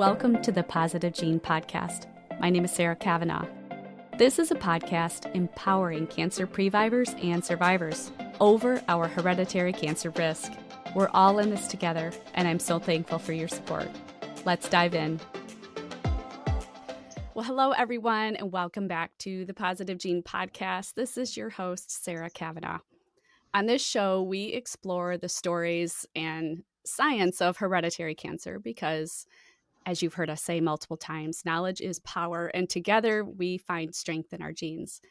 Welcome to the Positive Gene Podcast. My name is Sarah Kavanaugh. This is a podcast empowering cancer previvors and survivors over our hereditary cancer risk. We're all in this together, and I'm so thankful for your support. Let's dive in. Well, hello, everyone, and welcome back to the Positive Gene Podcast. This is your host, Sarah Kavanaugh. On this show, we explore the stories and science of hereditary cancer because, as you've heard us say multiple times, knowledge is power, and together we find strength in our genes.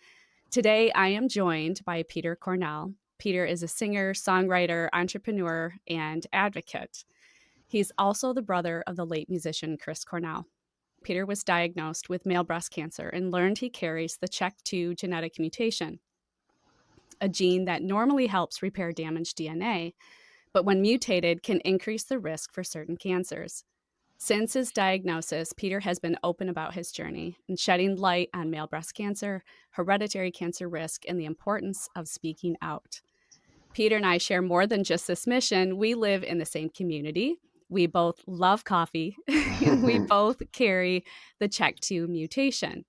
Today, I am joined by Peter Cornell. Peter is a singer, songwriter, entrepreneur, and advocate. He's also the brother of the late musician Chris Cornell. Peter was diagnosed with male breast cancer and learned he carries the CHEK2 genetic mutation, a gene that normally helps repair damaged DNA, but when mutated can increase the risk for certain cancers. Since his diagnosis, Peter has been open about his journey and shedding light on male breast cancer, hereditary cancer risk, and the importance of speaking out. Peter and I share more than just this mission. We live in the same community. We both love coffee, and we both carry the CHEK2 mutation.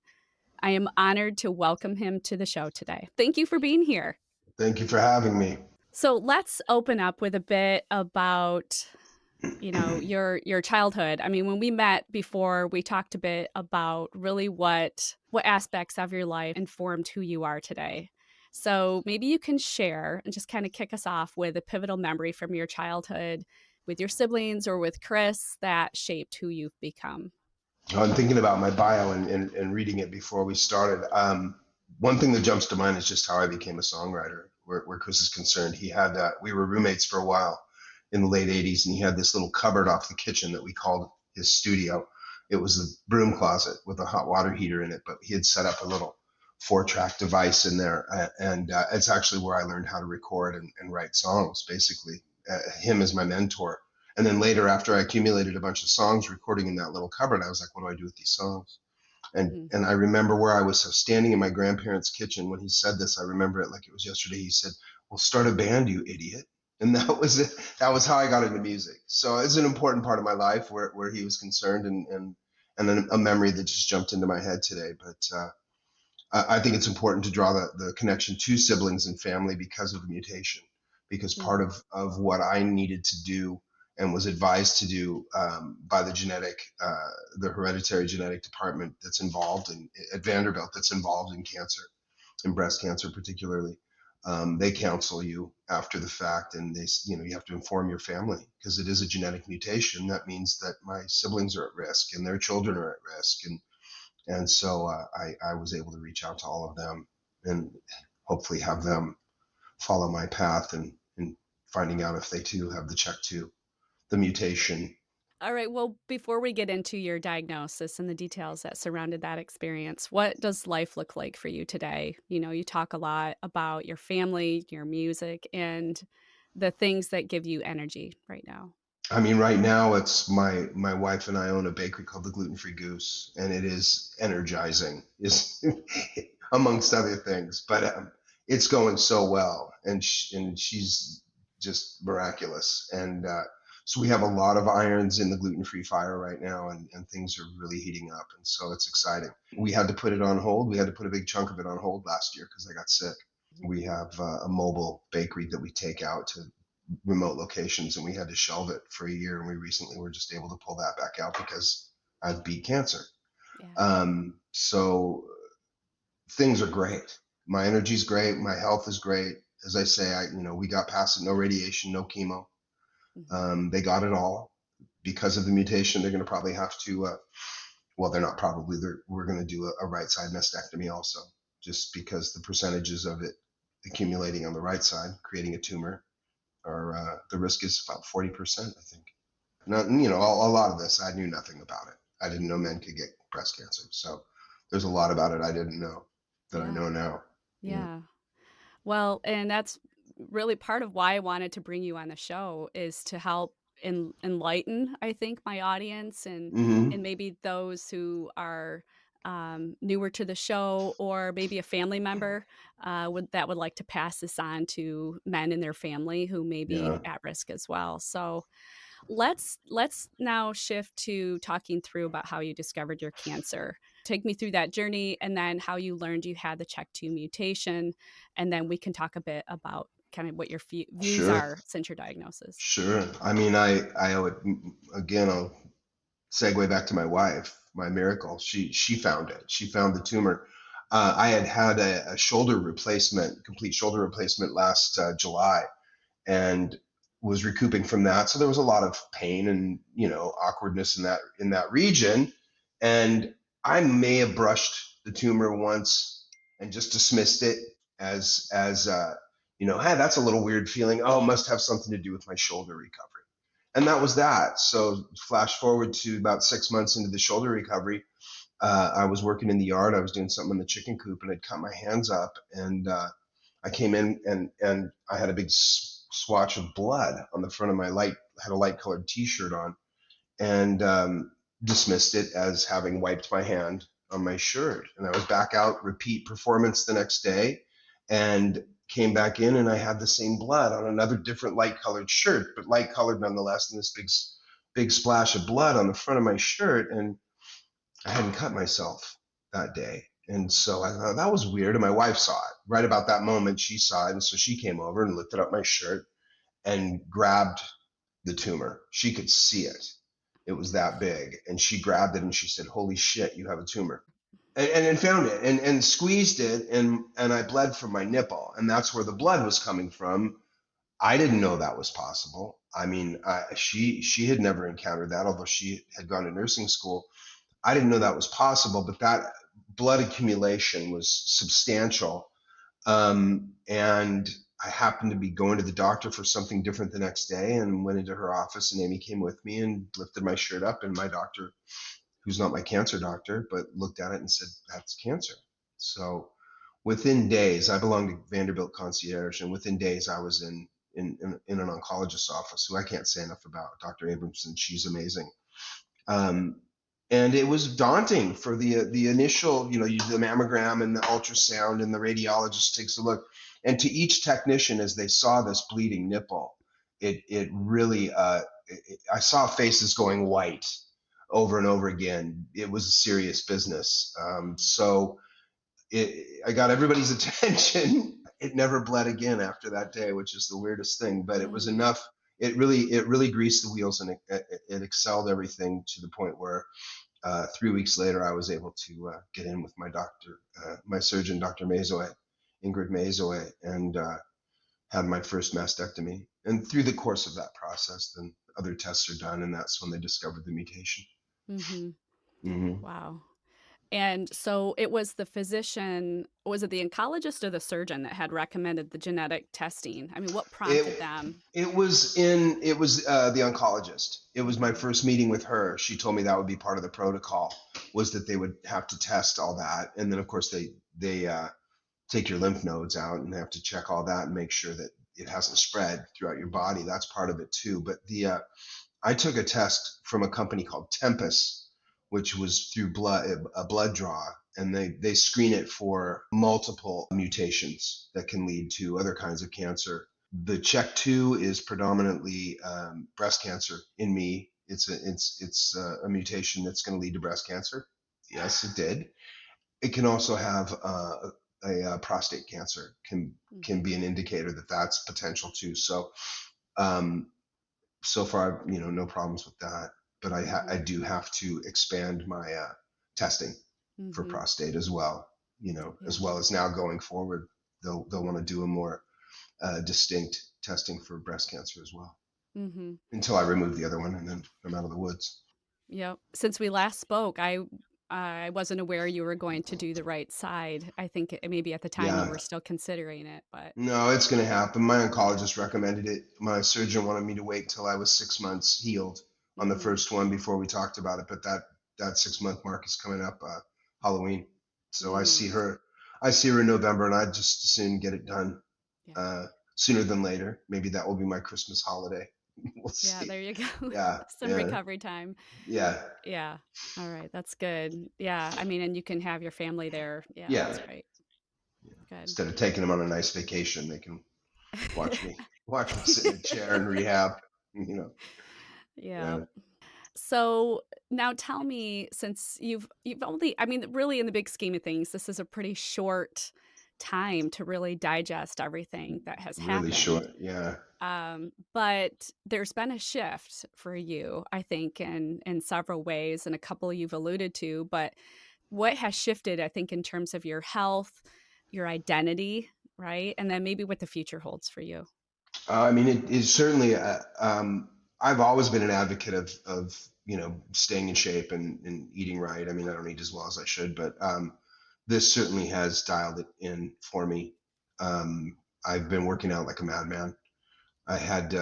I am honored to welcome him to the show today. Thank you for being here. Thank you for having me. So let's open up with a bit about, your childhood. I mean, when we met before, we talked a bit about really what aspects of your life informed who you are today. So maybe you can share and just kind of kick us off with a pivotal memory from your childhood with your siblings or with Chris that shaped who you've become. I'm thinking about my bio and reading it before we started. One thing that jumps to mind is just how I became a songwriter. Where Chris is concerned, he had we were roommates for a while in the late 80s, and he had this little cupboard off the kitchen that we called his studio. It was a broom closet with a hot water heater in it, but he had set up a little 4-track device in there, and it's actually where I learned how to record and write songs, basically. Him as my mentor. And then later, after I accumulated a bunch of songs recording in that little cupboard, I was like, what do I do with these songs? And I remember where I was standing in my grandparents' kitchen when he said this. I remember it like it was yesterday. He said, well, start a band, you idiot. And that was it. That was how I got into music. So it's an important part of my life where he was concerned, and then a memory that just jumped into my head today. But I think it's important to draw the connection to siblings and family because of the mutation, because part of what I needed to do and was advised to do by the hereditary genetic department that's involved at Vanderbilt, that's involved in cancer, in breast cancer particularly. They counsel you after the fact, and you have to inform your family because it is a genetic mutation. That means that my siblings are at risk and their children are at risk, and so I was able to reach out to all of them and hopefully have them follow my path and finding out if they too have the CHEK2, the mutation. All right. Well, before we get into your diagnosis and the details that surrounded that experience, what does life look like for you today? You talk a lot about your family, your music, and the things that give you energy right now. I mean, right now it's my wife and I own a bakery called the Gluten-Free Goose, and it is energizing, is amongst other things. But it's going so well, and she's just miraculous. And so we have a lot of irons in the gluten-free fire right now, and things are really heating up. And so it's exciting. We had to put it on hold. We had to put a big chunk of it on hold last year because I got sick. We have a mobile bakery that we take out to remote locations, and we had to shelve it for a year. And we recently were just able to pull that back out because I've beat cancer. Yeah. So things are great. My energy's great. My health is great. As I say, we got past it. No radiation, no chemo. They got it all because of the mutation. They're going to probably have to, they're not probably, we're going to do a right side mastectomy also, just because the percentages of it accumulating on the right side, creating a tumor, or the risk is about 40%, I think. Not, a lot of this, I knew nothing about it. I didn't know men could get breast cancer. So there's a lot about it I didn't know that I know now. Yeah. Well, and that's really part of why I wanted to bring you on the show, is to help enlighten, I think, my audience and maybe those who are newer to the show, or maybe a family member that would like to pass this on to men in their family who may be at risk as well. So Let's now shift to talking through about how you discovered your cancer. Take me through that journey, and then how you learned you had the CHEK2 mutation, and then we can talk a bit about kind of what your views Sure, are since your diagnosis. sure. I mean, I would, again, I'll segue back to my wife, my miracle. She found it. She found the tumor. I had had a shoulder replacement, complete shoulder replacement last July, and was recouping from that. So there was a lot of pain and awkwardness in that region. And I may have brushed the tumor once and just dismissed it as hey, that's a little weird feeling. Oh, it must have something to do with my shoulder recovery. And that was that. So flash forward to about 6 months into the shoulder recovery. I was working in the yard. I was doing something in the chicken coop, and I'd cut my hands up, and I came in, and I had a big swatch of blood on the front of my had a light colored t-shirt on, and dismissed it as having wiped my hand on my shirt. And I was back out, repeat performance the next day, and came back in, and I had the same blood on another different light colored shirt, but light colored nonetheless, and this big splash of blood on the front of my shirt. And I hadn't cut myself that day. And so I thought that was weird. And my wife saw it right about that moment. She saw it. And so she came over and lifted up my shirt and grabbed the tumor. She could see it. It was that big. And she grabbed it and she said, "Holy shit, you have a tumor." And found it and squeezed it. And I bled from my nipple. And that's where the blood was coming from. I didn't know that was possible. I mean, she had never encountered that, although she had gone to nursing school. I didn't know that was possible, but that blood accumulation was substantial. And I happened to be going to the doctor for something different the next day, and went into her office, and Amy came with me and lifted my shirt up, and my doctor, who's not my cancer doctor, but looked at it and said, "That's cancer." So within days, I belong to Vanderbilt Concierge, and within days I was in an oncologist's office, who I can't say enough about, Dr. Abramson. She's amazing. Um, and it was daunting for the initial, you do the mammogram and the ultrasound, and the radiologist takes a look. And to each technician, as they saw this bleeding nipple, it really, I saw faces going white over and over again. It was a serious business. So I got everybody's attention. It never bled again after that day, which is the weirdest thing, but it was enough. It really greased the wheels, and it excelled everything to the point where 3 weeks later, I was able to get in with my doctor, my surgeon, Dr. Mazoe, Ingrid Mazoe, and had my first mastectomy. And through the course of that process, then other tests are done, and that's when they discovered the mutation. Mm-hmm. Mm-hmm. Wow. And so it was the physician, was it the oncologist or the surgeon that had recommended the genetic testing? I mean, what prompted It them? it was the oncologist. It was my first meeting with her. She told me that would be part of the protocol, was that they would have to test all that, and then of course they take your lymph nodes out, and they have to check all that and make sure that it hasn't spread throughout your body. That's part of it too. But I took a test from a company called Tempus, which was through a blood draw, and they screen it for multiple mutations that can lead to other kinds of cancer. The CHEK2 is predominantly breast cancer in me. It's a mutation that's going to lead to breast cancer. Yes, it did. It can also have a prostate cancer can be an indicator that that's potential too. So so far, no problems with that. But I do have to expand my testing for Mm-hmm. prostate as well. Yeah. As well as now going forward, they'll want to do a more distinct testing for breast cancer as well. Mm-hmm. Until I remove the other one, and then I'm out of the woods. Yep. Since we last spoke, I wasn't aware you were going to do the right side. I think maybe at the time you Yeah. were still considering it, but No, it's going to happen. My oncologist recommended it. My surgeon wanted me to wait till I was 6 months healed on the mm, first one before we talked about it. But that 6 month mark is coming up Halloween. So I mm, see her. I see her in November, and I'd just as soon get it done yeah. sooner than later. Maybe that will be my Christmas holiday. We'll Yeah, see. there you go. Yeah, Some yeah, recovery time. yeah, Yeah. All right. That's good. Yeah. I mean, and you can have your family there. Yeah, yeah. that's great. Good. Instead of taking them on a nice vacation, they can watch me sit in a chair and rehab. You know. Yeah. Yeah. So now tell me, since you've only, I mean, really in the big scheme of things, this is a pretty short time to really digest everything that has Really happened. short. Yeah. But there's been a shift for you, I think, in several ways, and a couple you've alluded to. But what has shifted, I think, in terms of your health, your identity, right? And then maybe what the future holds for you. I mean, it is certainly, I've always been an advocate of, staying in shape and eating right. I mean, I don't eat as well as I should, but this certainly has dialed it in for me. I've been working out like a madman. I had,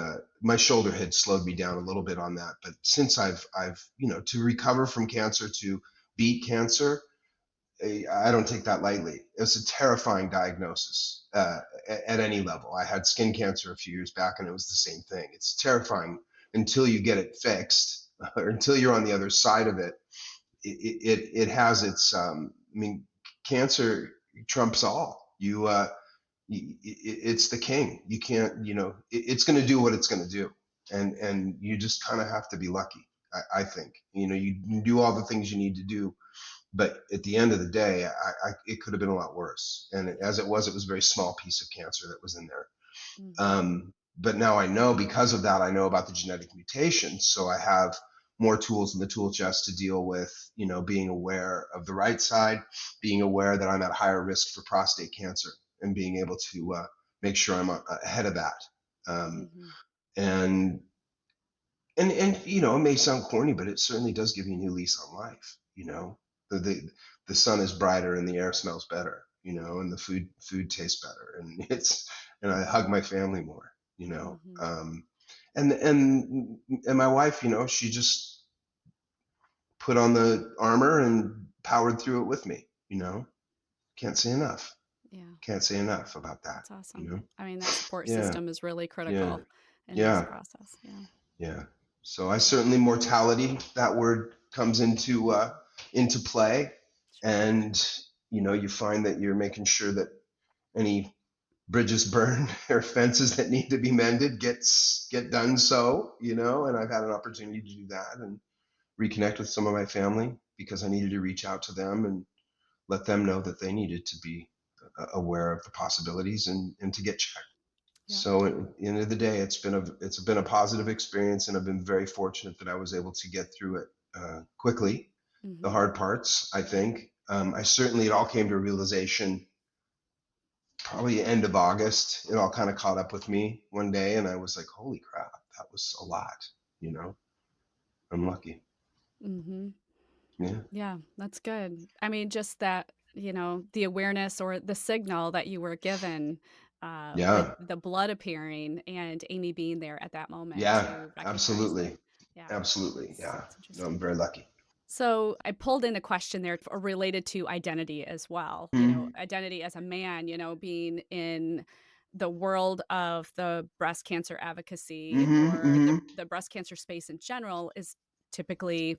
my shoulder had slowed me down a little bit on that, but since to recover from cancer, to beat cancer, I don't take that lightly. It's a terrifying diagnosis at any level. I had skin cancer a few years back, and it was the same thing. It's terrifying until you get it fixed, or until you're on the other side of it. It has its. I mean, cancer trumps all. It's the king. You can't. It's going to do what it's going to do, and you just kind of have to be lucky. I think. You do all the things you need to do, but at the end of the day, it could have been a lot worse. And as it was a very small piece of cancer that was in there. Mhm. But now I know, because of that, I know about the genetic mutations. So I have more tools in the tool chest to deal with, being aware of the right side, being aware that I'm at higher risk for prostate cancer, and being able to make sure I'm ahead of that. Um, Mhm. and it may sound corny, but it certainly does give you a new lease on life. The sun is brighter and the air smells better. And the food tastes better, and and I hug my family more. Mhm. And my wife, she just put on the armor and powered through it with me. Can't say enough. Yeah. Can't say enough about that. That's awesome. I mean, that support Yeah, system is really yeah, critical in this yeah. process. Yeah. Yeah. So I certainly, mortality, that word comes into play, Sure. and you find that you're making sure that any bridges burned or fences that need to be mended get done. So, and I've had an opportunity to do that and reconnect with some of my family, because I needed to reach out to them and let them know that they needed to be aware of the possibilities, and to get checked. Yeah. So at the end of the day, it's been a positive experience, and I've been very fortunate that I was able to get through it quickly. The Mhm. hard parts, I think. I certainly, it all came to a realization probably end of August. It all kind of caught up with me one day, and I was like, "Holy crap, that was a lot." You know, I'm lucky. Mhm. Yeah, Yeah, that's good. I mean, just that, the awareness or the signal that you were given, with yeah, the blood appearing and Amy being there at that moment yeah. to recognize it. Absolutely, Yeah, absolutely. it's, Yeah, it's no, I'm interesting. very lucky. So I pulled in a question there related to identity as well. Mm-hmm. Identity as a man, being in the world of the breast cancer advocacy Mm-hmm. or the Mm-hmm. the breast cancer space in general is typically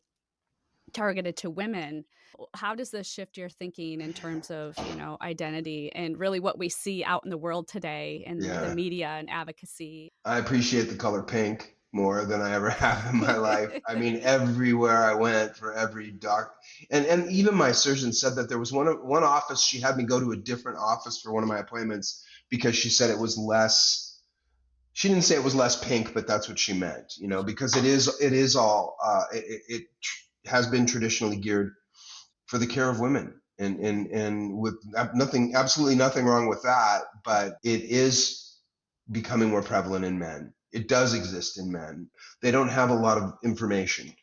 targeted to women. How does this shift your thinking in terms of, identity and really what we see out in the world today in the Yeah. media and advocacy? I appreciate the color pink more than I ever have in my life. I mean, everywhere I went, for every doc, and even my surgeon said that there was one office, she had me go to a different office for one of my appointments, because she said it was less. She didn't say it was less pink, but that's what she meant. Sure. Because it is all it has been traditionally geared for the care of women, and with nothing, absolutely nothing wrong with that, but it is becoming more prevalent in men. It does exist in men. They don't have a lot of information.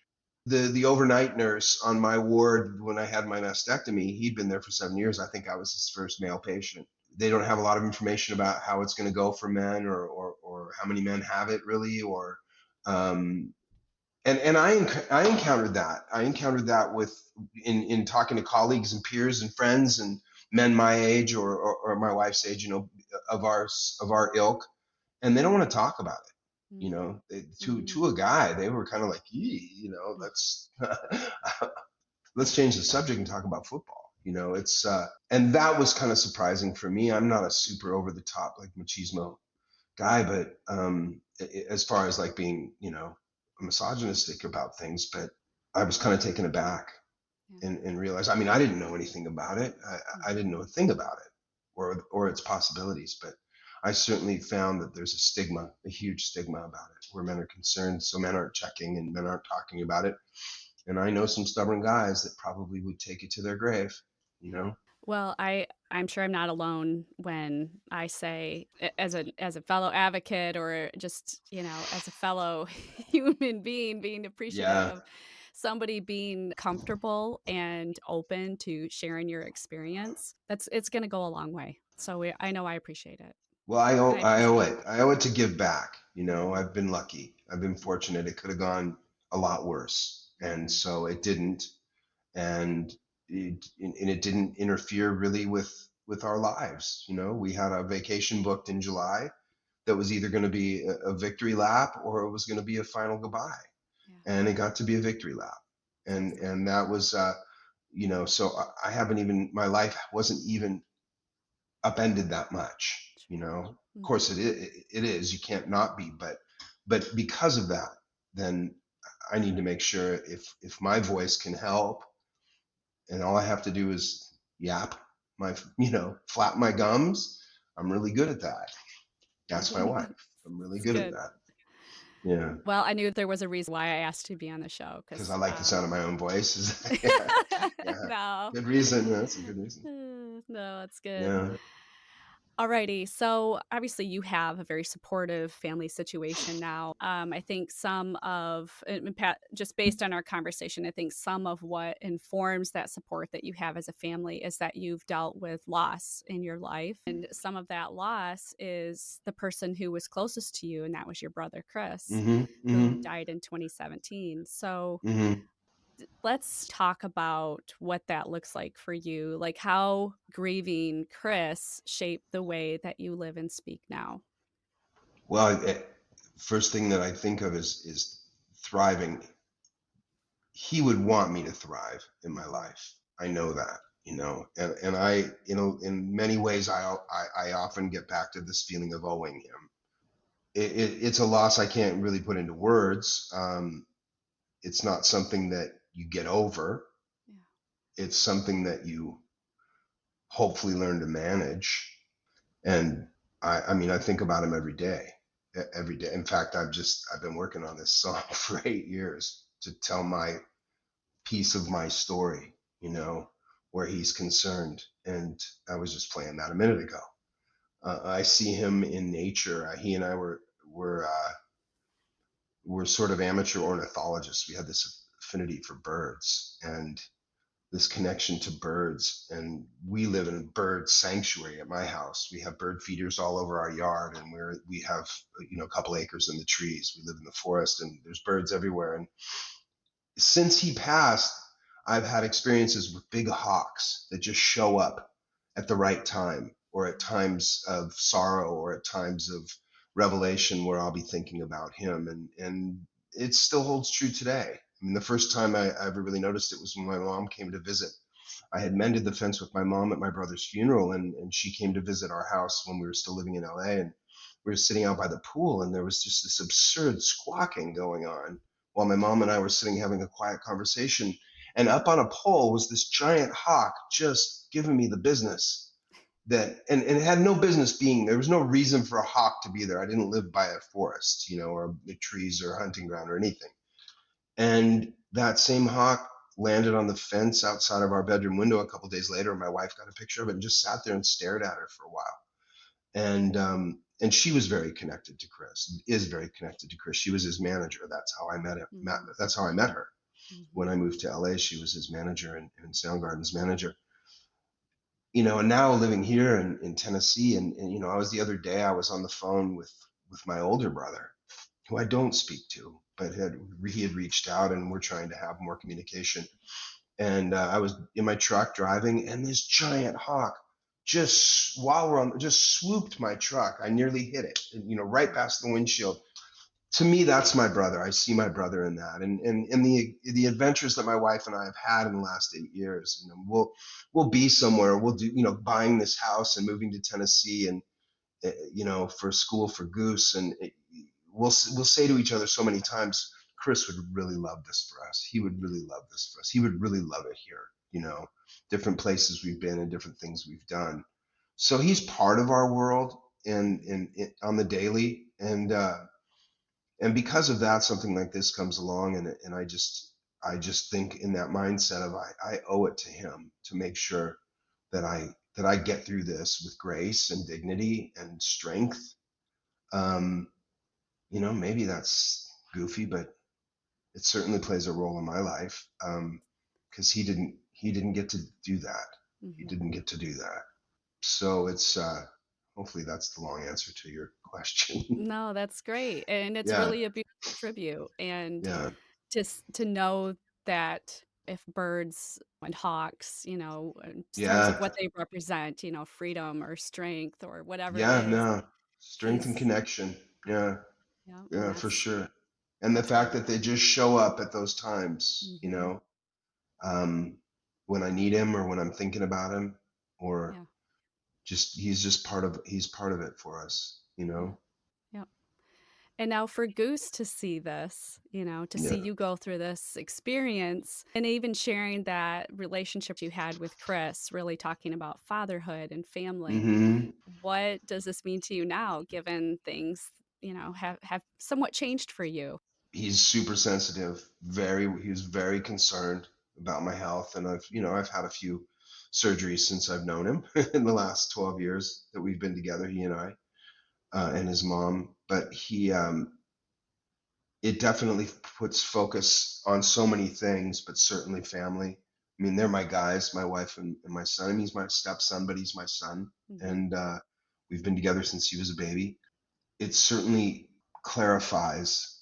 The overnight nurse on my ward when I had my mastectomy, he'd been there for 7 years. I think I was his first male patient. They don't have a lot of information about how it's going to go for men, or how many men have it really, or um, and I encountered that. I encountered that with in talking to colleagues and peers and friends and men my age, or my wife's age, of our ilk, and they don't want to talk about it. Mm, To mhm, a guy, they were kind of like, mm, let's let's change the subject and talk about football. And that was kind of surprising for me. I'm not a super over the top like machismo guy, but as far as like being, misogynistic about things, but I was kind of taken aback Yeah. and realized, I mean, I didn't know anything about it. I Mhm. didn't know a thing about it or its possibilities, but I certainly found that there's a stigma, a huge stigma about it, where men are concerned. So men aren't checking and men aren't talking about it. And I know some stubborn guys that probably would take it to their grave, you know? Well, I'm sure I'm not alone when I say as a fellow advocate or just, as a fellow human being being appreciative Yeah. of somebody being comfortable and open to sharing your experience. It's going to go a long way. So I know I appreciate it. Well, I I owe appreciate it. it. I owe it to give back. You know, I've been lucky. I've been fortunate. It could have gone a lot worse. And Mhm. so it didn't. And it didn't interfere really with our lives. You know, we had a vacation booked in July that was either going to be a victory lap or it was going to be a final goodbye. Yeah, And it got to be a victory lap. that's good. And that was you know, so I haven't even, my life wasn't even upended that much, you Sure. know. Of Mhm. course it is, you can't not be, but because of that, then I need to make sure if my voice can help and all I have to do is yap my, you know, flap my gums, I'm really good at that. That's my wife. I'm really It's good at good. that. Yeah, Well, I knew there was a reason why I asked to be on the show because I because like the sound of my own voice. Yeah, yeah, no. good reason. That's a good reason. No, it's good. Yeah. Alrighty. So obviously you have a very supportive family situation now. I think some of, and Pat, just based on our conversation, I think some of what informs that support that you have as a family is that you've dealt with loss in your life. And some of that loss is the person who was closest to you, and that was your brother, Chris, Mm-hmm. who Mm-hmm. died in 2017. So Mm-hmm. let's talk about what that looks like for you, like how grieving Chris shaped the way that you live and speak now. Well, first thing that I think of is thriving. He would want me to thrive in my Mhm. life. I know that, you know, and I, you know, in many ways, I often get back to this feeling of owing him. It's a loss I can't really put into words. It's not something that you get over. Yeah. It's something that you hopefully learn to manage. And I mean, I think about him every day, every day. In fact, I've been working on this song for 8 years to tell my piece of my story, you know, where he's concerned. And I was just playing that a minute ago. I see him in nature. He and I were sort of amateur ornithologists. We had this affinity for birds and this connection to birds. And we live in a bird sanctuary at my house. We have bird feeders all over our yard, and we have, you know, a couple acres in the trees. We live in the forest, and there's birds everywhere. And since he passed, I've had experiences with big hawks that just show up at the right time, or at times of sorrow, or at times of revelation where I'll be thinking about him. And it still holds true today. I mean, the first time I ever really noticed it was when my mom came to visit. I had mended the fence with my mom at my brother's funeral, and she came to visit our house when we were still living in LA. And we were sitting out by the pool, and there was just this absurd squawking going on while my mom and I were sitting having a quiet conversation. And up on a pole was this giant hawk just giving me the business and it had no business being there. Was no reason for a hawk to be there. I didn't live by a forest, you know, or trees or hunting ground or anything. And that same hawk landed on the fence outside of our bedroom window a couple of days later. And my wife got a picture of it and just sat there and stared at her for a while. And she was very connected to Chris, is very connected to Chris. She was his manager. That's how I met him. Mhm. That's how I met her. When Mhm. I moved to LA, she was his manager and Soundgarden's manager. You know, and now living here in Tennessee, and you know, I was the other day, I was on the phone with my older brother, who I don't speak to, but he had reached out, and we're trying to have more communication. And I was in my truck driving, and this giant hawk just while we're on just swooped my truck. I nearly hit it, you know, right past the windshield. To me, that's my brother. I see my brother in that, and the adventures that my wife and I have had in the last 8 years. You know, we'll be somewhere. We'll do, you know, buying this house and moving to Tennessee, and you know, for school for Goose, and we'll say to each other so many times, Chris would really love this for us. He would really love this for us. He would really love it here, different places we've been and different things we've done. So he's part of our world and on the daily. And because of that, something like this comes along, and I just think in that mindset of I owe it to him to make sure that I get through this with grace and dignity and strength. Maybe that's goofy, but it certainly plays a role in my life, because he didn't get to do that. He Mhm. didn't get to do that. So it's hopefully that's the long answer to your question. No, that's great, and it's Yeah, really a beautiful tribute, and yeah, to know that if birds and hawks, in terms of yeah, what they represent, freedom or strength or whatever it yeah. is, No, strength and he's connection. Yeah, yeah, and yeah, for sure. And the what fact that they just show up at those times, mhm, um, when I need him or when I'm thinking about him, or yeah, he's part of it for us, yeah, yeah. And now for Goose to see this, to see Yeah. you go through this experience and even sharing that relationship you had with Chris, really talking about fatherhood and family. Hmm. What does this mean to you now, given things, have somewhat changed for you? He's super sensitive. He was very concerned about my health, and I've had a few surgeries since I've known him in the last 12 years that we've been together, he and I, and his mom. But it definitely puts focus on so many things, but certainly family. I mean, they're my guys, my wife and my son. I mean, he's my stepson, but he's my son, Mhm. and we've been together since he was a baby. It certainly clarifies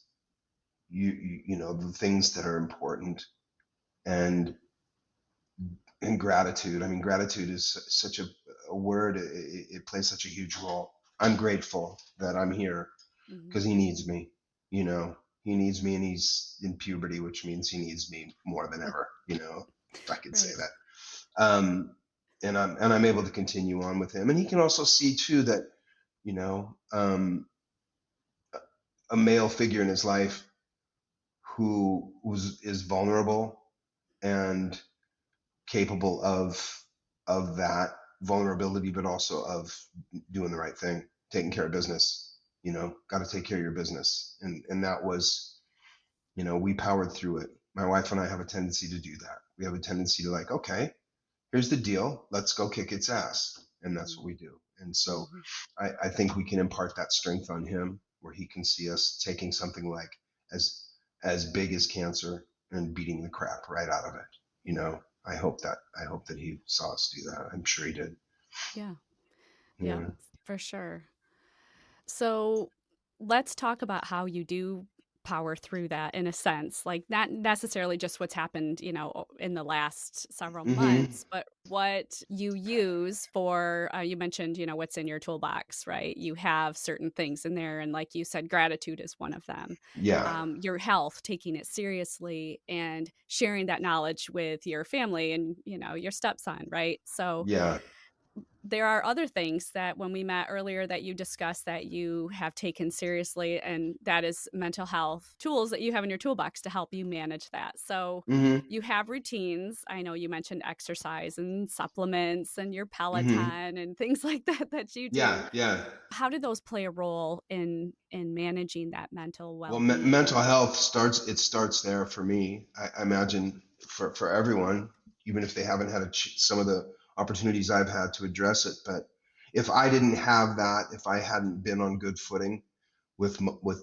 the things that are important, and gratitude. I mean, gratitude is such a word. It plays such a huge role. I'm grateful that I'm here Mhm. because he needs me. You know, he needs me, and he's in puberty, which means he needs me more than ever. If I could say Right. that. And I'm able to continue on with him, and he can also see too that you know um, a male figure in his life who is vulnerable and capable of that vulnerability, but also of doing the right thing, taking care of business. Got to take care of your business, and that was, we powered through it. My wife and I have a tendency to do that. We have a tendency to like, okay, here's the deal, let's go kick its ass, and that's Mhm. what we do. And so, Mhm. I think we can impart that strength on him, where he can see us taking something like as big as cancer and beating the crap right out of it. Yeah. I hope that he saw us do that. I'm sure he did. Yeah. Yeah, Yeah. for sure. So let's talk about how you do power through that in a sense, like not necessarily just what's happened, in the last several Hmm. months, but what you use for, you mentioned, what's in your toolbox, right? You have certain things in there. And like you said, gratitude is one of them. Yeah. Your health, taking it seriously and sharing that knowledge with your family and, your stepson, right? So, Yeah. there are other things that when we met earlier that you discussed that you have taken seriously, and that is mental health tools that you have in your toolbox to help you manage that. So Hmm. you have routines. I know you mentioned exercise and supplements and your Hmm. Peloton and things like that that you do. Yeah. Yeah. How do those play a role in managing that mental Well, well-being? mental health starts there for me. I imagine for everyone, even if they haven't had some of the opportunities I've had to address it. But if I didn't have that, if I hadn't been on good footing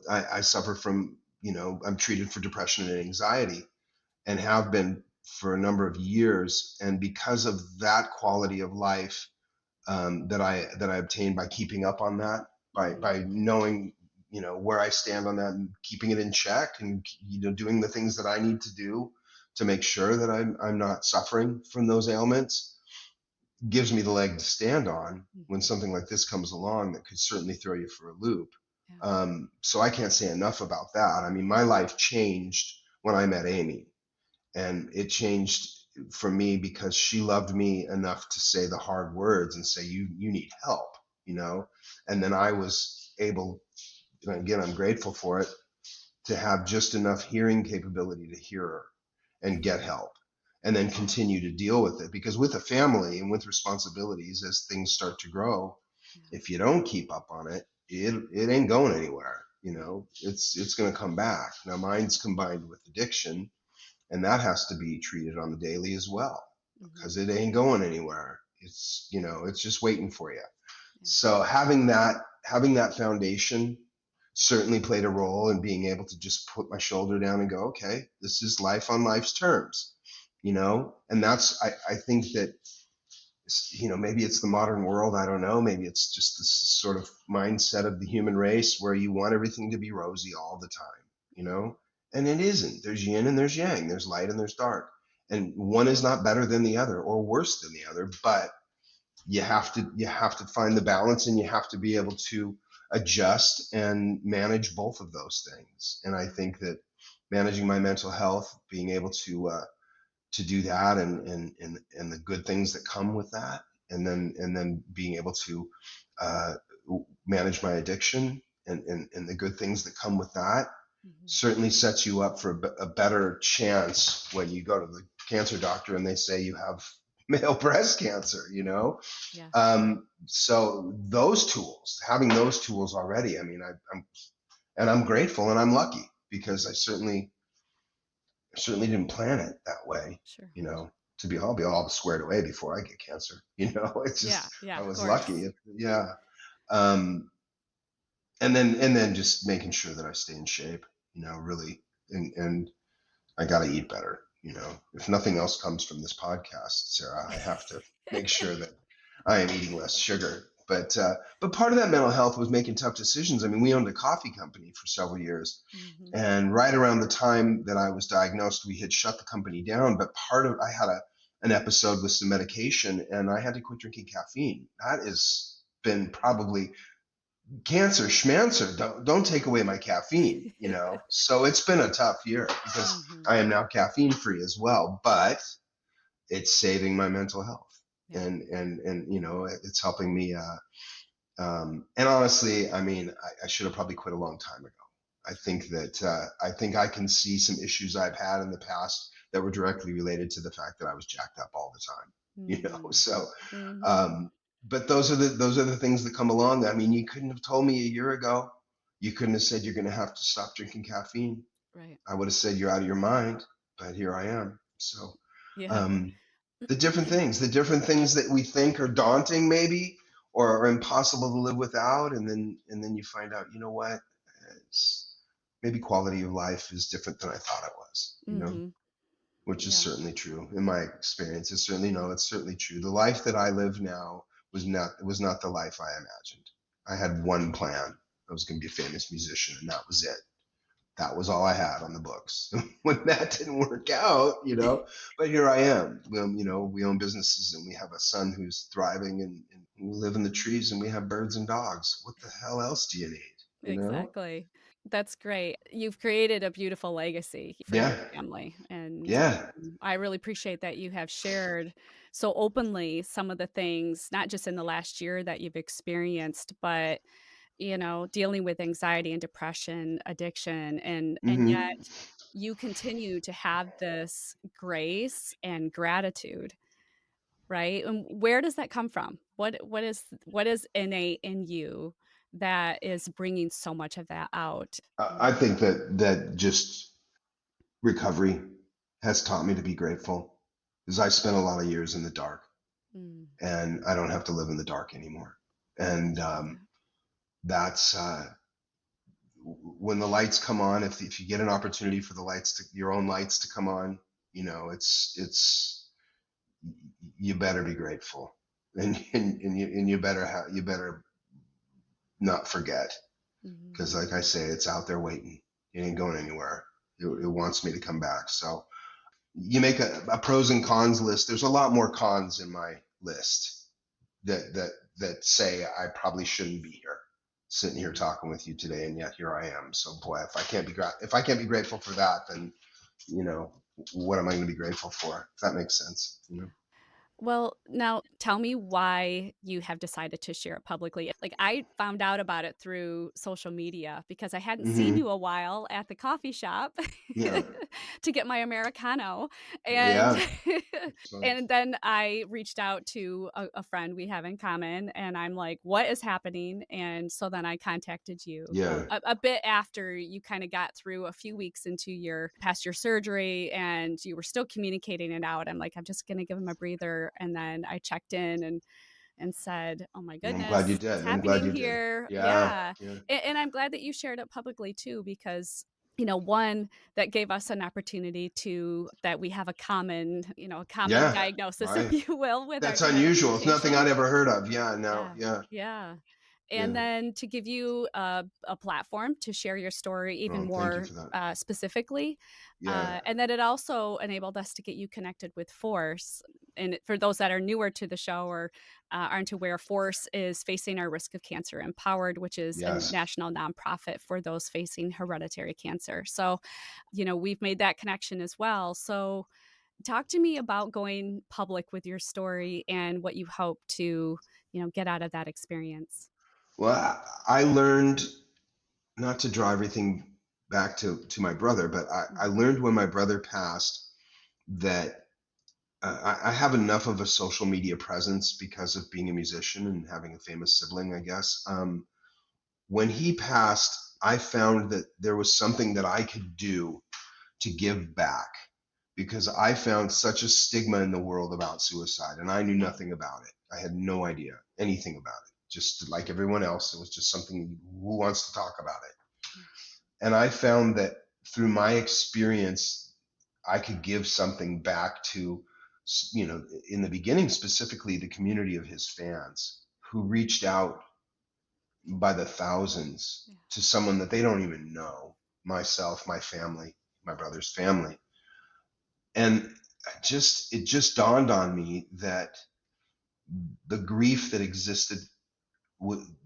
I suffer from, I'm treated for depression and anxiety, and have been for a number of years. And because of that quality of life, that I obtained by keeping up on that, Mhm. by knowing, where I stand on that, and keeping it in check, and doing the things that I need to do to make sure that I'm not suffering from those ailments, gives me the leg to stand on when Mhm. something like this comes along that could certainly throw you for a loop. Yeah. So I can't say enough about that. I mean, my life changed when I met Amy, and it changed for me because she loved me enough to say the hard words and say, you need help. And then I was able, and again, I'm grateful for it, to have just enough hearing capability to hear her and get help, and then continue to deal with it. Because with a family and with responsibilities, as things start to grow, Yeah. if you don't keep up on it, it ain't going anywhere. It's going to come back. Now, mine's combined with addiction, and that has to be treated on the daily as well, Mhm. because it ain't going anywhere. It's just waiting for you. Yeah. So having that foundation certainly played a role in being able to just put my shoulder down and go, okay, this is life on life's terms, and that's, I think that, maybe it's the modern world. I don't know. Maybe it's just this sort of mindset of the human race where you want everything to be rosy all the time, and it isn't. There's yin and there's yang. There's light and there's dark. And one is not better than the other or worse than the other, but you have to find the balance, and you have to be able to adjust and manage both of those things. And I think that managing my mental health, being able to do that, and the good things that come with that, and then being able to uh, manage my addiction, and the good things that come with that, Mhm. certainly sets you up for a better chance when you go to the cancer doctor and they say you have male breast cancer. Yeah. So having those tools already, I mean, I'm grateful and I'm lucky, because I certainly didn't plan it that way, Sure. I'll be all squared away before I get cancer. It's Yeah. just, Yeah. I Of was course. lucky. Yeah. Um, and then just making sure that I stay in shape, really, and I got to eat better. If nothing else comes from this podcast, Sarah, I have to make sure that I am eating less sugar. But part of that mental health was making tough decisions. I mean, we owned a coffee company for several years, Mhm. and right around the time that I was diagnosed, we had shut the company down. But I had an episode with some medication, and I had to quit drinking caffeine. That has been probably cancer schmancer. Don't take away my caffeine. So it's been a tough year, because Mhm. I am now caffeine free as well, but it's saving my mental health, Yeah. and it's helping me. And honestly, I mean, I should have probably quit a long time ago. I think I can see some issues I've had in the past that were directly related to the fact that I was jacked up all the time. Mhm. So, Mhm. um, but those are the things that come along. I mean, you couldn't have told me a year ago. You couldn't have said you're going to have to stop drinking caffeine. Right. I would have said you're out of your mind. But here I am. So, Yeah. um, the different things that we think are daunting, maybe, or are impossible to live without, and then you find out, what, it's, maybe quality of life is different than I thought it was. Mhm. Which is Yeah. certainly true in my experience. It's certainly true. The life that I live now was not the life I imagined. I had one plan. I was going to be a famous musician, and that was it. That was all I had on the books. When that didn't work out. But here I am. We own businesses, and we have a son who's thriving, and we live in the trees, and we have birds and dogs. What the hell else do you need? You know? Exactly. That's great. You've created a beautiful legacy for your Yeah. family, and Yeah. I really appreciate that you have shared so openly some of the things, not just in the last year that you've experienced, but dealing with anxiety and depression, addiction, and yet Hmm. you continue to have this grace and gratitude, right? And where does that come from? What is innate in you that is bringing so much of that out? I think that just recovery has taught me to be grateful, because I spent a lot of years in the dark, Mm, and I don't have to live in the dark anymore. And yeah. that's when the lights come on. If you get an opportunity for your own lights to come on, it's you better be grateful, and you better not forget, Mhm. because, like I say, it's out there waiting. It ain't going anywhere. It Mhm. wants me to come back. So you make a pros and cons list. There's a lot more cons in my list that say I probably shouldn't be here, sitting here Mhm. talking with you today, and yet here I am. So boy, if I can't be grateful for that, then you know what am I going to be grateful for? If that makes sense. Well, now tell me why you have decided to share it publicly. Like, I found out about it through social media because I hadn't seen Hmm. you a while at the coffee shop Yeah. to get my Americano, and Yeah. So, and then I reached out to a friend we have in common, and I'm like, "What is happening?" And so then I contacted you yeah. a bit after you kind of got through a few weeks into past your surgery, and you were still communicating it out. I'm like, I'm just gonna give him a breather, and then I checked in and said, "Oh my I'm glad you goodness, what's did. I'm glad happening you did. here?" Yeah. Yeah. Yeah. And I'm glad that you shared it publicly too, because one, that gave us an opportunity to that we have a common Yeah. diagnosis, if I, you will, with our that's genetic unusual. It's nothing mutation. I'd ever heard of. Yeah. No. Yeah. Yeah. Yeah. And Yeah. then to give you a platform to share your story even Oh, thank you more for that. specifically. Yeah. And then it also enabled us to get you connected with Force. And for those that are newer to the show or aren't aware, Force is Facing Our Risk of Cancer Empowered, which is a Yes. national nonprofit for those facing hereditary cancer. So, we've made that connection as well. So, talk to me about going public with your story and what you hope to, get out of that experience. Well, I learned not to draw everything back to my brother, but I Mhm. learned when my brother passed that I have enough of a social media presence because of being a musician and having a famous sibling, I guess. When he passed, I found that there was something that I could do to give back because I found such a stigma in the world about suicide and I knew nothing about it. I had no idea anything about it. Just like everyone else, it was just something, who wants to talk about it? Yeah. And I found that through my experience, I could give something back to, in the beginning, specifically the community of his fans who reached out by the thousands Yeah. to someone that they don't even know, myself, my family, my brother's family. And it just dawned on me that the grief that existed,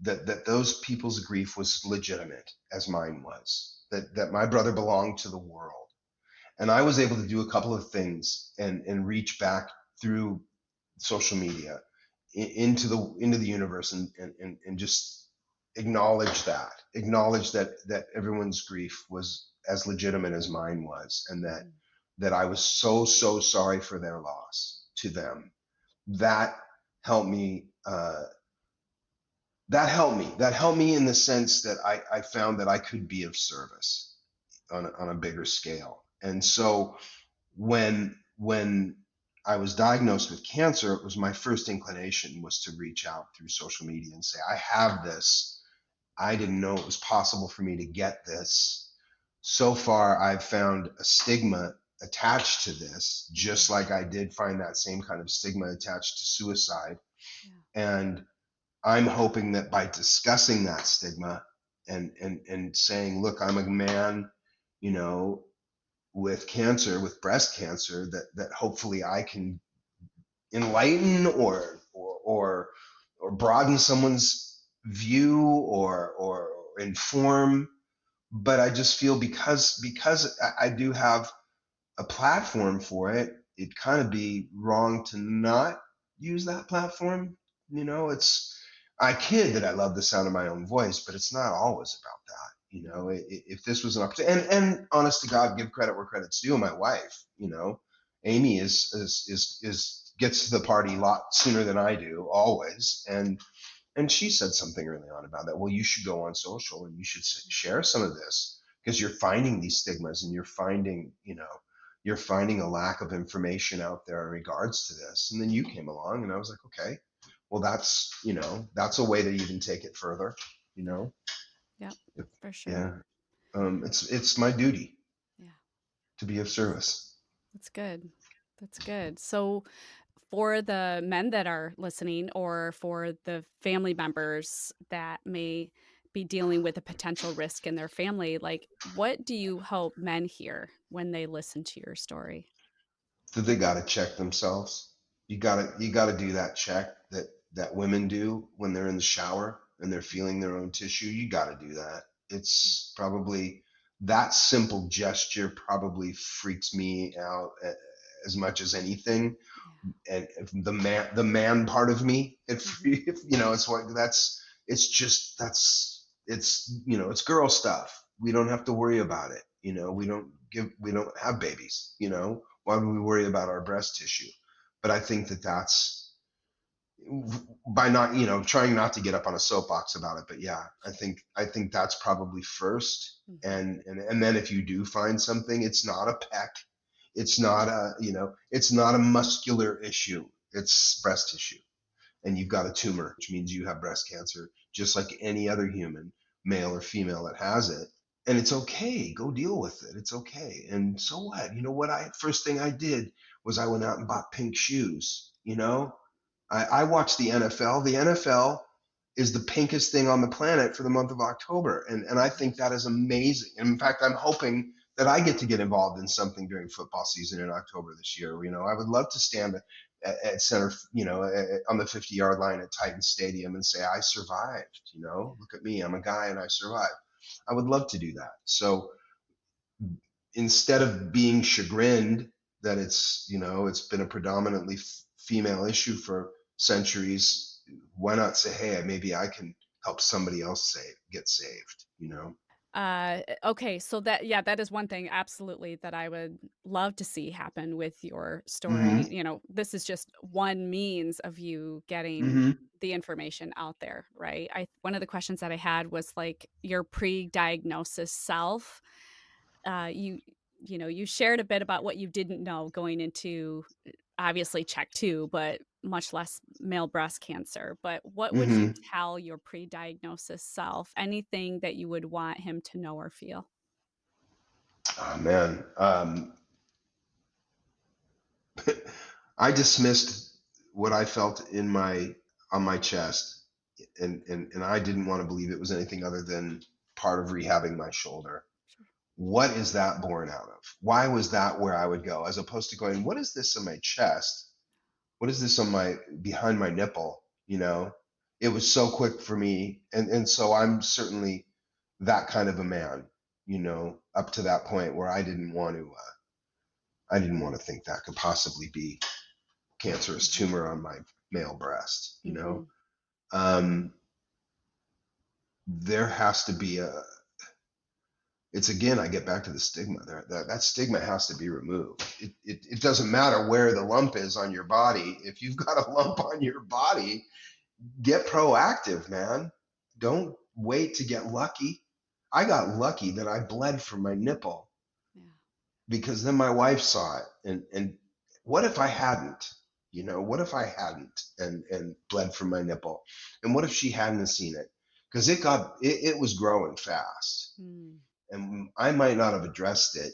that those people's grief was legitimate as mine was, that my brother belonged to the world. And I was able to do a couple of things and reach back through social media into the universe and just acknowledge that everyone's grief was as legitimate as mine was, and Mhm. that I was so sorry for their loss to them. That helped me. That helped me in the sense that I found that I could be of service on a bigger scale. And so when I was diagnosed with cancer, it was my first inclination was to reach out through social media and say, I have this. I didn't know it was possible for me to get this. So far, I've found a stigma attached to this, just Mhm. like I did find that same kind of stigma attached to suicide. Yeah. And I'm hoping that by discussing that stigma and saying, look, I'm a man, you know, with cancer, with breast cancer, that hopefully I can enlighten or broaden someone's view or inform. But I just feel because I do have a platform for it, it'd kind of be wrong to not use that platform. It's I kid that I love the sound of my own voice, but it's not always about that. Mhm. If this was an opportunity, and honest to God, give credit where credit's due. My wife, Amy is gets to the party a lot sooner than I do, always, and she said something early on about that. Well, you should go on social and you should share some of this because you're finding these stigmas and you're finding a lack of information out there in regards to this. And then you came along and I was like, okay, well, that's a way to even take it further, you Yeah. know? Yep. If, For sure. yeah. It's my duty Yeah. to be of That's service. that's good. That's good. So for the men that are listening or for the family members that may be dealing with a potential risk in their family, like what do you hope men hear when they listen to your story? That they got to check themselves. You got to do that check that women do when they're in the shower and they're feeling their own tissue. You got to do that. It's probably that simple gesture probably freaks me out as much as anything. Yeah. And the man part of me, Mhm. it's what it's girl stuff. We don't have to worry about it. We don't have babies. Why would we worry about our breast tissue? But I think that's by not, trying not to get up on a soapbox about it. But yeah, I think that's probably first. Mhm. And then if you do find something, it's not a peck, it's not it's not a muscular issue, it's breast tissue, and you've got a tumor, which means you have breast cancer, just like any other human, male or female, that has it. And it's okay. Go deal with it. It's okay. And so what? You know what? First thing I did was I went out and bought pink shoes. I watch the NFL. The NFL is the pinkest thing on the planet for the month of October. And I think that is amazing. And in fact, I'm hoping that I get involved in something during football season in October this year. I would love to stand at center, on the 50-yard line at Titan Stadium and say, I survived. Look at me. I'm a guy and I survived. I would love to do that. So instead of being chagrined that it's been a predominantly female issue for centuries, why not say, hey, maybe I can help somebody else get saved. Okay, so that is one thing absolutely that I would love to see happen with your story. Mm-hmm. This is just one means of you getting Mm-hmm. the information out there, right? One of the questions that I had was like your pre-diagnosis self. You shared a bit about what you didn't know going into obviously check 2, but much less male breast cancer. But what would you Mm-hmm. tell your pre-diagnosis self? Anything that you would want him to know or feel? Oh man. I dismissed what I felt on my chest, and I didn't want to believe it was anything other than part of rehabbing my shoulder. Sure. What is that born out of? Why was that where I would go, as opposed to going, what is this on my chest? What is this on my behind my nipple? It was so quick for me, and so I'm certainly that kind of a man. Up to that point where I didn't want to think that could possibly be cancerous Mhm. tumor on my male breast. Mhm. Um, there has to be it's again, I get back to the stigma there. That stigma has to be removed. It doesn't matter where the lump is on your body. If you've got a lump on your body, get proactive, man. Don't wait to get lucky. I got lucky that I bled from my nipple, Yeah. because then my wife saw it. And what if I hadn't? What if I hadn't and bled from my nipple? And what if she hadn't seen it? Because it was growing fast. Mm. And I might not have addressed it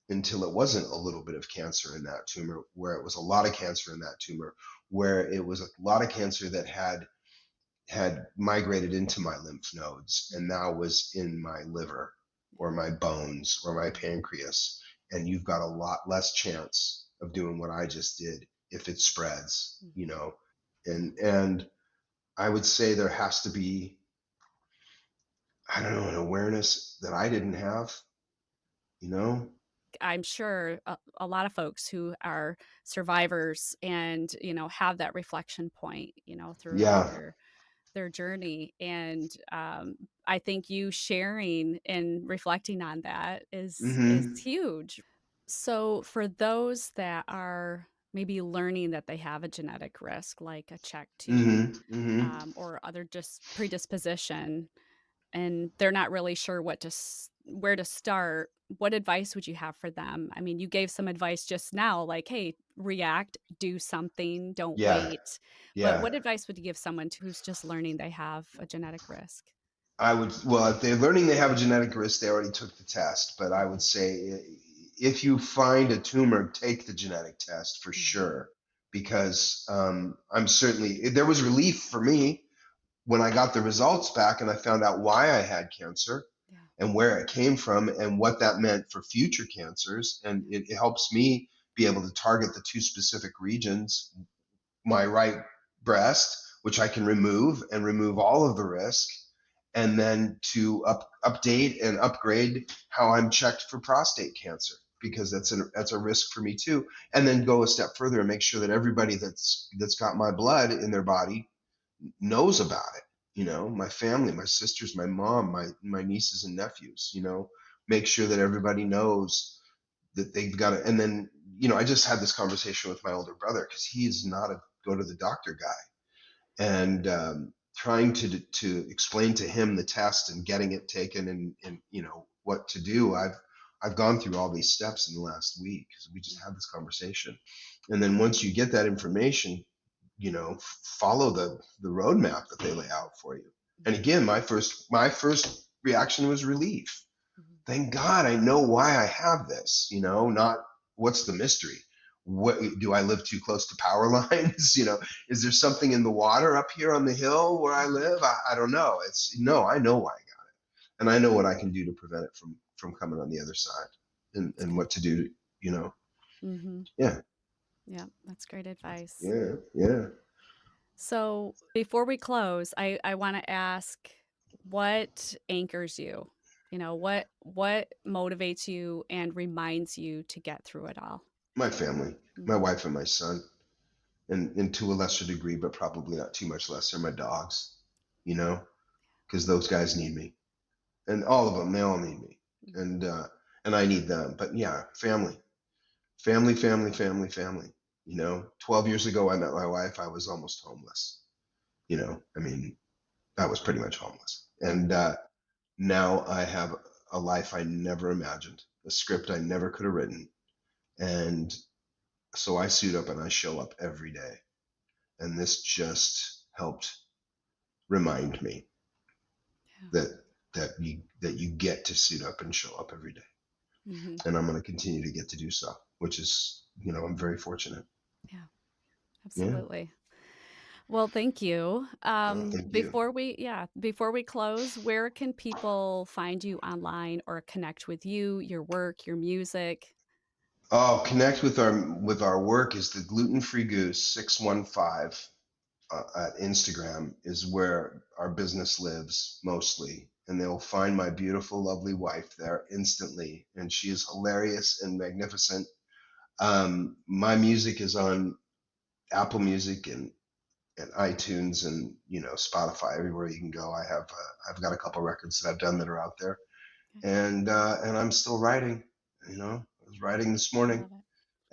until it wasn't a little bit of cancer in that tumor, where it was a lot of cancer in that tumor, where it was a lot of cancer that had migrated into my lymph nodes and now was in my liver or my bones or my pancreas. And you've got a lot less chance of doing what I just did if it spreads. Mhm. And I would say there has to be, I don't know, an awareness that I didn't have, you know? I'm sure a lot of folks who are survivors and have that reflection point throughout Yeah. their journey. And I think you sharing and reflecting on that is Mm-hmm. huge. So for those that are maybe learning that they have a genetic risk, like a check two, Mm-hmm. Mm-hmm. or other just predisposition, and they're not really sure where to start, what advice would you have for them? I mean, you gave some advice just now, like, hey, react, do something, don't Yeah. wait. But Yeah. what advice would you give someone who's just learning they have a genetic risk? Well, if they're learning they have a genetic risk, they already took the test. But I would Mhm. say, if you find a tumor, take the genetic test for Mhm. sure. Because there was relief for me when I got the results back and I found out why I had cancer Yeah. and where it came from and what that meant for future cancers. And it helps me be able to target the two specific regions, my right breast, which I can remove all of the risk, and then to update and upgrade how I'm checked for prostate cancer. because that's a risk for me too. And then go a step further and make sure that everybody that's got my blood in their body knows about it. My family, my sisters, my mom, my nieces and nephews. Make sure that everybody knows that they've got to. And then I just had this conversation with my older brother because he is not a go to the doctor guy, and trying to explain to him the test and getting it taken and what to do. I've gone through all these steps in the last week because we just had this conversation. And then once you get that information, follow the roadmap that they lay out for you. And again, my first reaction was relief. Thank God I know why I have this, not what's the mystery. What do I live too close to power lines? Is there something in the water up here on the hill where I live? I don't know. I know why I got it. And I know what I can do to prevent it from coming on the other side and what to do, Mm-hmm. Yeah. Yeah, that's great advice. Yeah. Yeah. So before we close, I want to ask, what anchors you? What motivates you and reminds you to get through it all? My family, my wife and my son, and to a lesser degree, but probably not too much lesser, my dogs, because those guys need me, and all of them, they all need me, and I need them. But yeah, family, family, family, family, family. 12 years ago, I met my wife. I was almost homeless. I was pretty much homeless, and now I have a life I never imagined, a script I never could have written, and so I suit up and I show up every day. And this just helped remind me that you get to suit up and show up every day. And I'm going to continue to get to do so, which is, I'm very fortunate. Yeah, absolutely. Yeah. Well, thank you. Before we close, where can people find you online or connect with you, your work, your music? Oh, connect with our work is the Gluten-Free Goose 615 at Instagram is where our business lives mostly. And they'll find my beautiful, lovely wife there instantly. And she is hilarious and magnificent. My music is on Apple Music and iTunes and Spotify, everywhere you can go. I've got a couple records that I've done that are out there, and I'm still writing. I was writing this morning,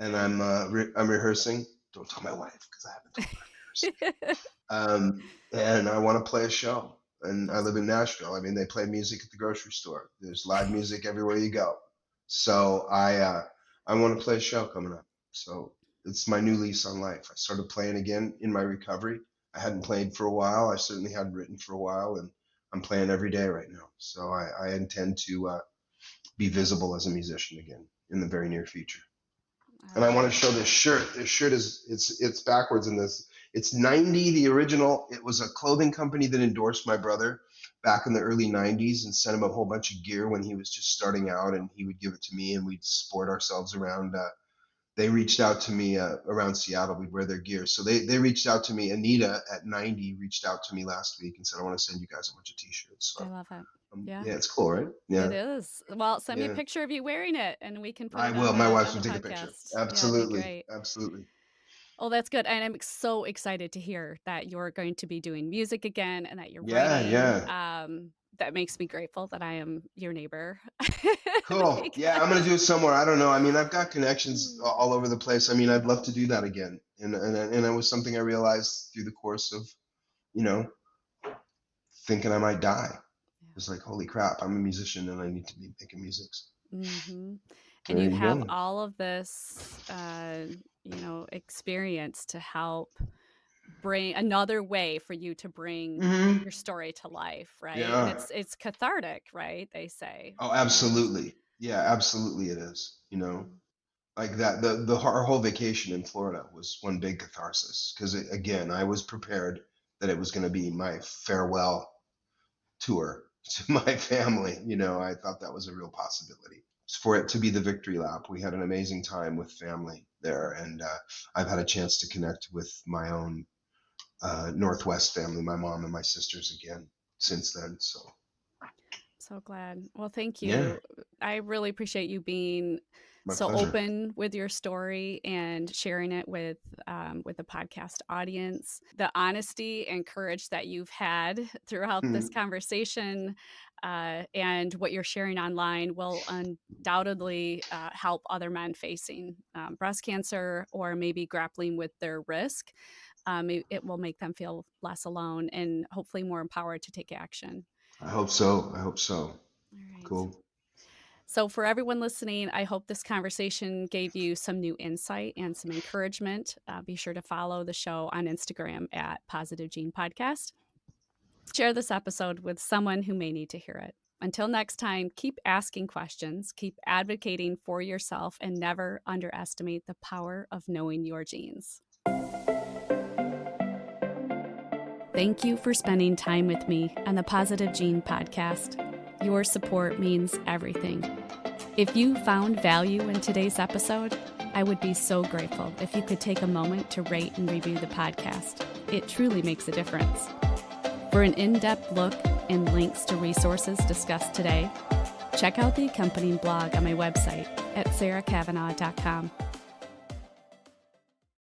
and I'm rehearsing. Don't tell my wife because I haven't told her I'm rehearsing. And I want to play a show, and I live in Nashville. I mean, they play music at the grocery store. There's live music everywhere you go. So I want to play a show coming up. So it's my new lease on life. I started playing again in my recovery. I hadn't played for a while. I certainly hadn't written for a while, and I'm playing every day right now. So I intend to be visible as a musician again in the very near future. And I want to show this shirt. This shirt it's backwards in this. It's 90, the original. It was a clothing company that endorsed my brother back in the early 90s and sent him a whole bunch of gear when he was just starting out, and he would give it to me and we'd sport ourselves around. They reached out to me around Seattle. We'd wear their gear. So they reached out to me. Anita at 90 reached out to me last week and said, I want to send you guys a bunch of t-shirts. So, I love it. Yeah, it's cool, right? Yeah, it is. Well, send me a picture of you wearing it and we can put it I will. My wife will take a picture. Absolutely. Yeah, absolutely. Oh, that's good. And I'm so excited to hear that you're going to be doing music again and that you're writing. Yeah. That makes me grateful that I am your neighbor. Cool. Yeah, I'm going to do it somewhere. I don't know. I mean, I've got connections all over the place. I mean, I'd love to do that again. And it was something I realized through the course of, thinking I might die. It was like, holy crap, I'm a musician and I need to be making music. Mm-hmm. And you have all of this, experience to help bring another way for you to bring your story to life, right? Yeah. And it's cathartic, right? They say. Oh, absolutely. Yeah, absolutely it is. Like that, our whole vacation in Florida was one big catharsis because again, I was prepared that it was going to be my farewell tour to my family. I thought that was a real possibility. For it to be the victory lap, we had an amazing time with family there, and I've had a chance to connect with my own Northwest family, my mom and my sisters again since then. So glad. Well, thank you. Yeah. I really appreciate you being My so pleasure. open with your story and sharing it with the podcast audience. The honesty and courage that you've had throughout this conversation and what you're sharing online will undoubtedly help other men facing breast cancer or maybe grappling with their risk. It will make them feel less alone and hopefully more empowered to take action. I hope so. I hope so. All right. Cool. So, for everyone listening, I hope this conversation gave you some new insight and some encouragement. Be sure to follow the show on Instagram at Positive Gene Podcast. Share this episode with someone who may need to hear it. Until next time, keep asking questions, keep advocating for yourself, and never underestimate the power of knowing your genes. Thank you for spending time with me on the Positive Gene Podcast. Your support means everything. If you found value in today's episode, I would be so grateful if you could take a moment to rate and review the podcast. It truly makes a difference. For an in-depth look and links to resources discussed today, check out the accompanying blog on my website at sarahkavanaugh.com.